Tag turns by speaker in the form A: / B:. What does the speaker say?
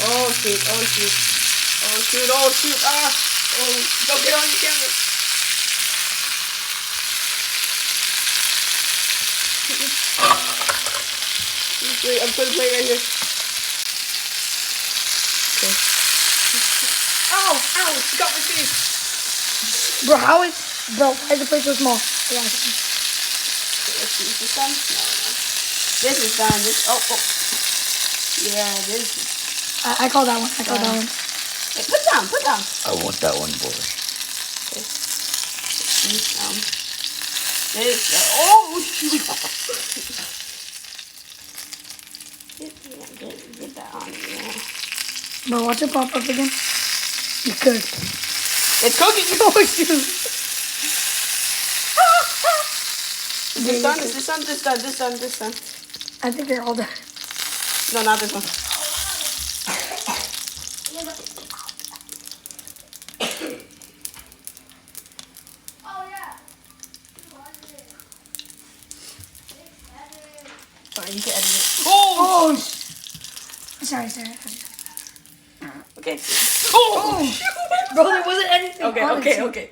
A: Oh shoot, oh shoot. Oh shoot, oh shoot. Ah! Oh, don't get on your camera. Wait, I'm putting a plate right here. Okay. Ow! Ow! You got my face!
B: Bro, why is the plate so small?
A: Okay, let's see. Is this done? No. This is done. Yeah, this is.
B: I call that one. I call that one.
A: Hey, put down.
C: I want that one, boy.
A: Okay. Oh, shoot. Get that on there.
B: Bro, watch it pop up again. You could.
A: It's cooking.
B: Oh, shoot.
A: This done.
B: I think they're all done.
A: No, not this one. Sorry, you can edit it.
B: Oh! Sorry.
A: Okay. Oh!
B: Bro, there wasn't anything.
A: Okay.